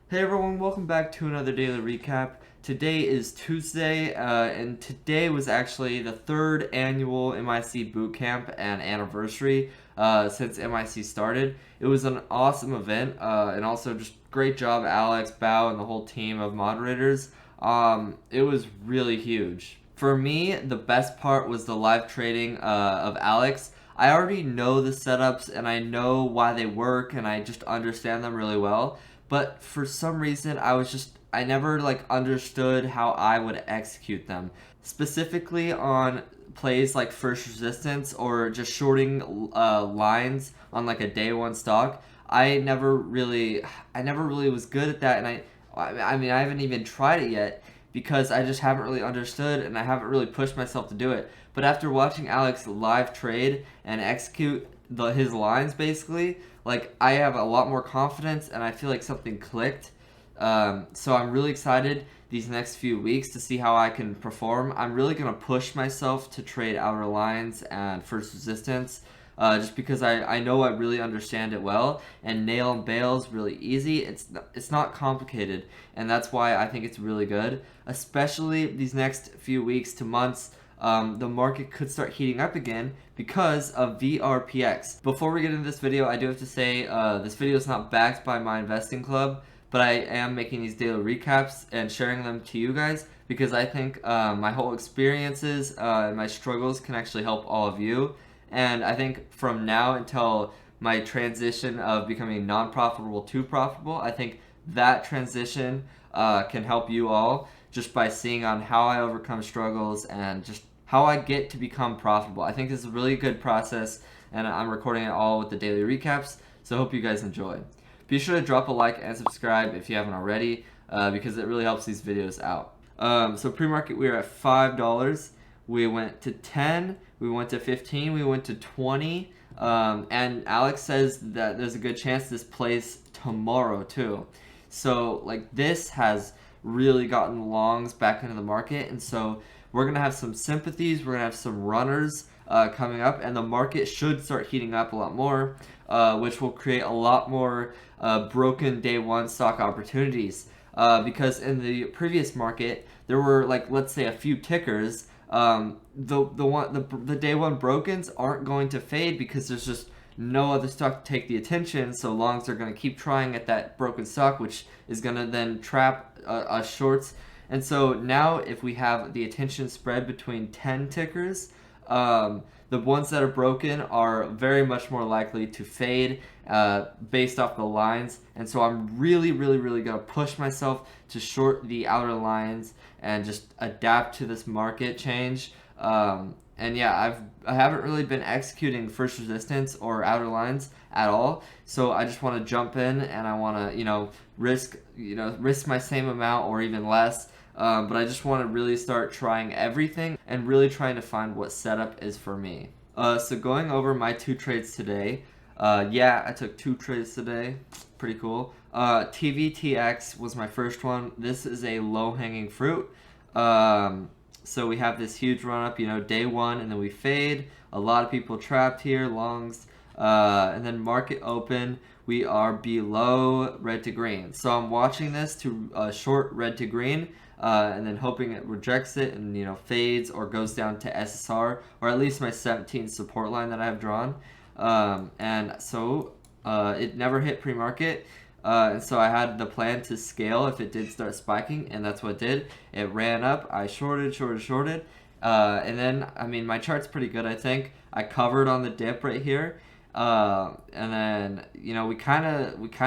Hey everyone, welcome back to another daily recap. Today is Tuesday, and today was actually the third annual MIC bootcamp and anniversary since MIC started. It was an awesome event, and also just great job, Alex, Bao, and the whole team of moderators. It was really huge. For me, the best part was the live trading of Alex. I already know the setups and I know why they work and I just understand them really well, but for some reason I never like understood how I would execute them, specifically on plays like first resistance or just shorting lines on like a day one stock. I never really was good at that, and I mean I haven't even tried it yet because I just haven't really understood and I haven't really pushed myself to do it. But after watching Alex live trade and execute his lines basically, like I have a lot more confidence and I feel like something clicked. So I'm really excited these next few weeks to see how I can perform. I'm really gonna push myself to trade outer lines and first resistance. Just because I know I really understand it well, and nail and bail is really easy. It's not complicated, and that's why I think it's really good. Especially these next few weeks to months, the market could start heating up again because of VRPX. Before we get into this video, I do have to say this video is not backed by my investing club, but I am making these daily recaps and sharing them to you guys because I think my whole experiences and my struggles can actually help all of you. And I think from now until my transition of becoming non-profitable to profitable, I think that transition can help you all just by seeing on how I overcome struggles and just how I get to become profitable. I think this is a really good process, and I'm recording it all with the daily recaps, so I hope you guys enjoy. Be sure to drop a like and subscribe if you haven't already, because it really helps these videos out. So pre-market, we are at $5. We went to 10, we went to 15, we went to 20, and Alex says that there's a good chance this plays tomorrow too. So like this has really gotten longs back into the market, and so we're gonna have some sympathies, we're gonna have some runners coming up, and the market should start heating up a lot more, which will create a lot more broken day one stock opportunities. Because in the previous market, there were like let's say a few tickers. The day one brokens aren't going to fade because there's just no other stock to take the attention. So longs are going to keep trying at that broken stock, which is going to then trap shorts. And so now, if we have the attention spread between 10 tickers, the ones that are broken are very much more likely to fade based off the lines. And so I'm really going to push myself to short the outer lines and just adapt to this market change. And yeah, I haven't really been executing first resistance or outer lines at all. So I just want to jump in and I want to risk my same amount or even less. But I just want to really start trying everything and really trying to find what setup is for me. So going over my two trades today. Yeah, I took two trades today. Pretty cool. TVTX was my first one. This is a low-hanging fruit. So we have this huge run up, day one, and then we fade. A lot of people trapped here, longs. And then market open, we are below red to green. So I'm watching this to short red to green, and then hoping it rejects it and fades or goes down to SSR, or at least my 17 support line that I have drawn. And so it never hit pre-market. And so I had the plan to scale if it did start spiking, and that's what it did. It ran up, I shorted. And then, I mean, my chart's pretty good, I think. I covered on the dip right here. And then, we kind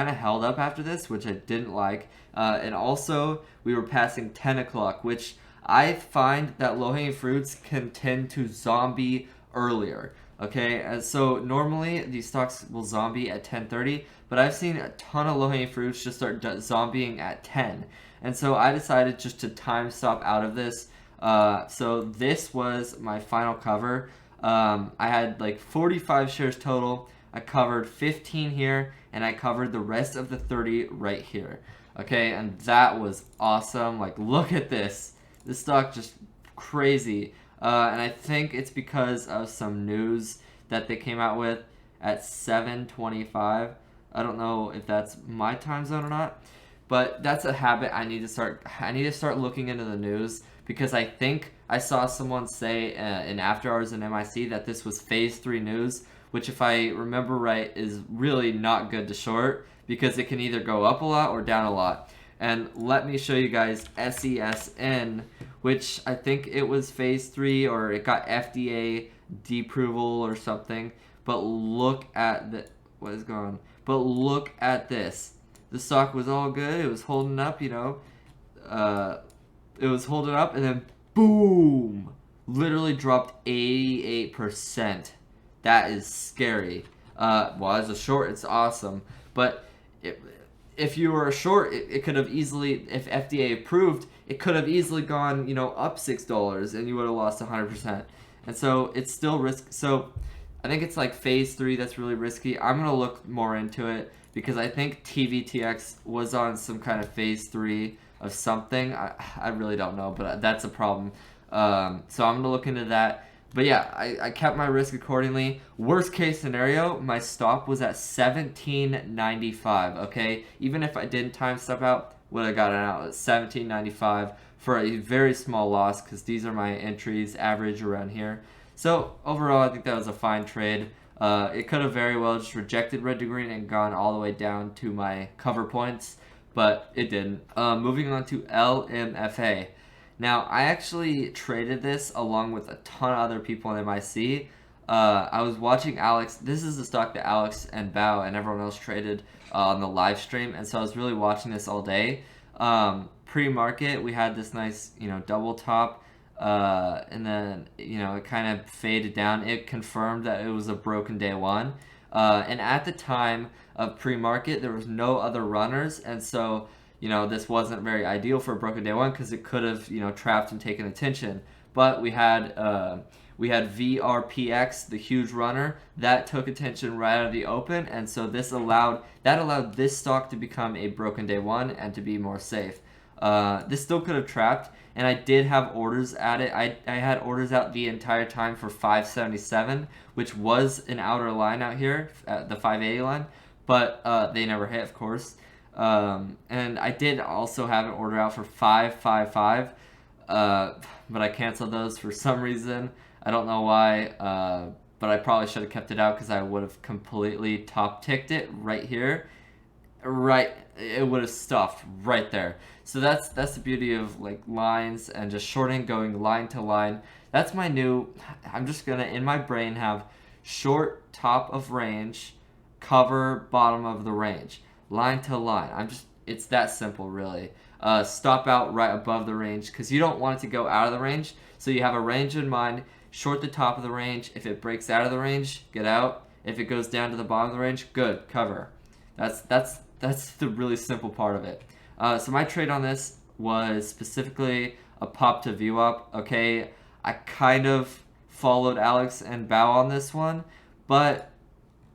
of held up after this, which I didn't like. And also, we were passing 10 o'clock, which I find that low-hanging fruits can tend to zombie earlier. Okay, and so normally these stocks will zombie at 10:30, but I've seen a ton of low-hanging fruits just start zombieing at 10. And so I decided just to time stop out of this. So this was my final cover. I had like 45 shares total. I covered 15 here, and I covered the rest of the 30 right here. Okay, and that was awesome. Like, look at this. This stock just crazy. And I think it's because of some news that they came out with at 7:25. I don't know if that's my time zone or not, But that's a habit I need to start. I need to start looking into the news, because I think I saw someone say in After Hours in MIC that this was phase 3 news, which, if I remember right, is really not good to short, because it can either go up a lot or down a lot. And let me show you guys SESN, which I think it was phase 3, or it got FDA approval or something. But look at the what is going on. But look at this. The stock was all good. It was holding up, it was holding up, and then boom, literally dropped 88%. That is scary. Well, as a short, it's awesome. But if you were a short, it could have easily, if FDA approved, it could have easily gone, up $6, and you would have lost 100%. And so it's still risk. So I think it's like phase 3 that's really risky. I'm gonna look more into it, because I think TVTX was on some kind of phase 3 of something. I really don't know, but that's a problem. So I'm gonna look into that. But yeah, I kept my risk accordingly. Worst case scenario, my stop was at 17.95. Okay, even if I didn't time stop out, would have gotten out at 17.95 for a very small loss, because these are my entries, average around here. So overall, I think that was a fine trade. It could have very well just rejected red to green and gone all the way down to my cover points, but it didn't. Moving on to LMFA. Now, I actually traded this along with a ton of other people in MIC. I was watching Alex. This is the stock that Alex and Bao and everyone else traded on the live stream, and so I was really watching this all day. Pre-market, we had this nice, double top, and then, it kind of faded down. It confirmed that it was a broken day one. And at the time of pre-market, there was no other runners, and so this wasn't very ideal for a broken day one, because it could have, trapped and taken attention. But we had VRPX, the huge runner, that took attention right out of the open, and so this allowed this stock to become a broken day one and to be more safe. This still could have trapped, and I did have orders at it. I had orders out the entire time for 577, which was an outer line out here at the 580 line, but they never hit, of course. And I did also have an order out for 555, but I canceled those for some reason. I don't know why, but I probably should have kept it out, because I would have completely top ticked it right here. Right, it would have stuffed right there. So that's the beauty of like lines and just shorting, going line to line. That's my new. I'm just gonna in my brain have short top of range, cover bottom of the range, line to line. It's that simple, really. Stop out right above the range, because you don't want it to go out of the range. So you have a range in mind. Short the top of the range. If it breaks out of the range, get out. If it goes down to the bottom of the range, good, cover. That's the really simple part of it. So my trade on this was specifically a pop to VWAP. Okay, I kind of followed Alex and Bao on this one, but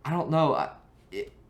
I don't know.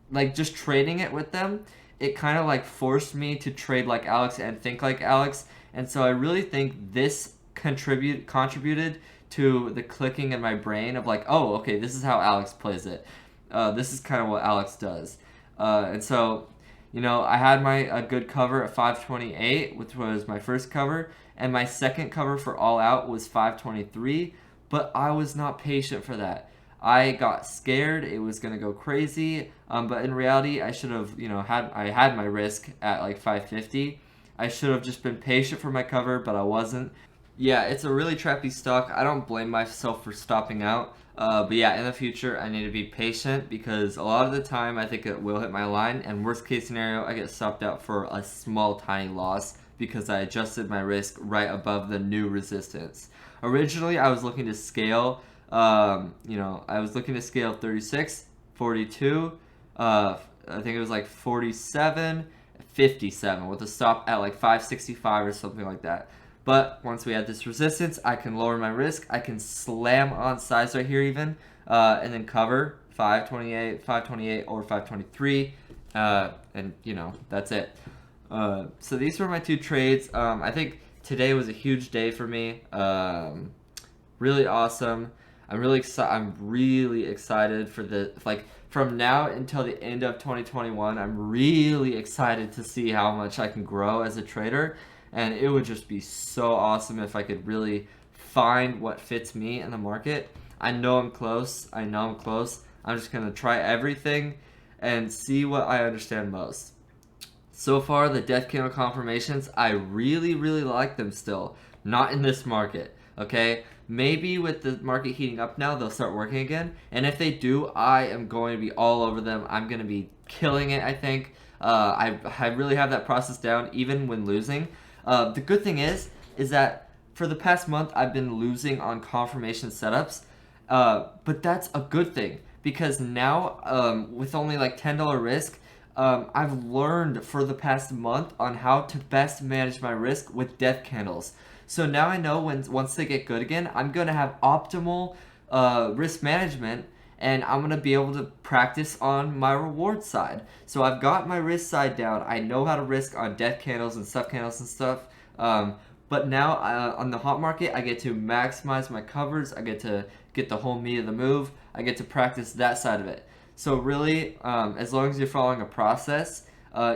Like just trading it with them, it kind of like forced me to trade like Alex and think like Alex, and so I really think this contributed to the clicking in my brain of like, oh, okay, this is how Alex plays it. This is kind of what Alex does. And so, I had a good cover at 528, which was my first cover, and my second cover for all out was 523, but I was not patient for that. I got scared it was gonna go crazy, but in reality, I should have, I had my risk at like 550. I should have just been patient for my cover, but I wasn't. Yeah, it's a really trappy stock. I don't blame myself for stopping out. But yeah, in the future, I need to be patient, because a lot of the time I think it will hit my line, and worst case scenario, I get stopped out for a small, tiny loss because I adjusted my risk right above the new resistance. Originally, I was looking to scale, I was looking to scale 36, 42, I think it was like 47, 57 with a stop at like 565 or something like that. But once we add this resistance, I can lower my risk. I can slam on size right here even, and then cover 528, or 523, and that's it. So these were my two trades. I think today was a huge day for me. Really awesome. I'm really excited for from now until the end of 2021, I'm really excited to see how much I can grow as a trader. And it would just be so awesome if I could really find what fits me in the market. I know I'm close. I know I'm close. I'm just going to try everything and see what I understand most. So far, the death candle confirmations, I really, really like them still. Not in this market, okay? Maybe with the market heating up now, they'll start working again. And if they do, I am going to be all over them. I'm going to be killing it, I think. I really have that process down, even when losing. The good thing is that for the past month, I've been losing on confirmation setups. But that's a good thing because now, with only like $10 risk, I've learned for the past month on how to best manage my risk with death candles. So now I know once they get good again, I'm gonna have optimal risk management, and I'm gonna be able to practice on my reward side. So I've got my risk side down. I know how to risk on death candles and sub candles and stuff. But now on the hot market, I get to maximize my covers. I get to get the whole meat of the move. I get to practice that side of it. So really, as long as you're following a process,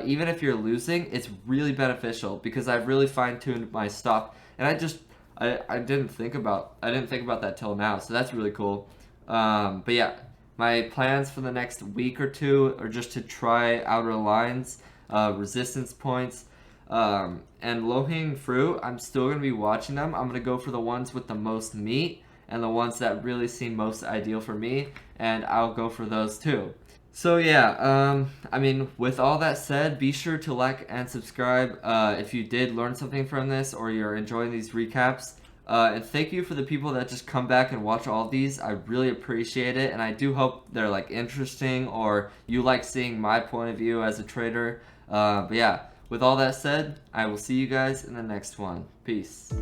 even if you're losing, it's really beneficial because I've really fine-tuned my stop, and I didn't think about that till now. So that's really cool. But yeah, my plans for the next week or two are just to try outer lines, resistance points. And low-hanging fruit, I'm still going to be watching them. I'm going to go for the ones with the most meat and the ones that really seem most ideal for me, and I'll go for those too. So yeah, I mean, with all that said, be sure to like and subscribe if you did learn something from this or you're enjoying these recaps. And thank you for the people that just come back and watch all of these. I really appreciate it, and I do hope they're like interesting or you like seeing my point of view as a trader. But yeah. With all that said, I will see you guys in the next one. Peace.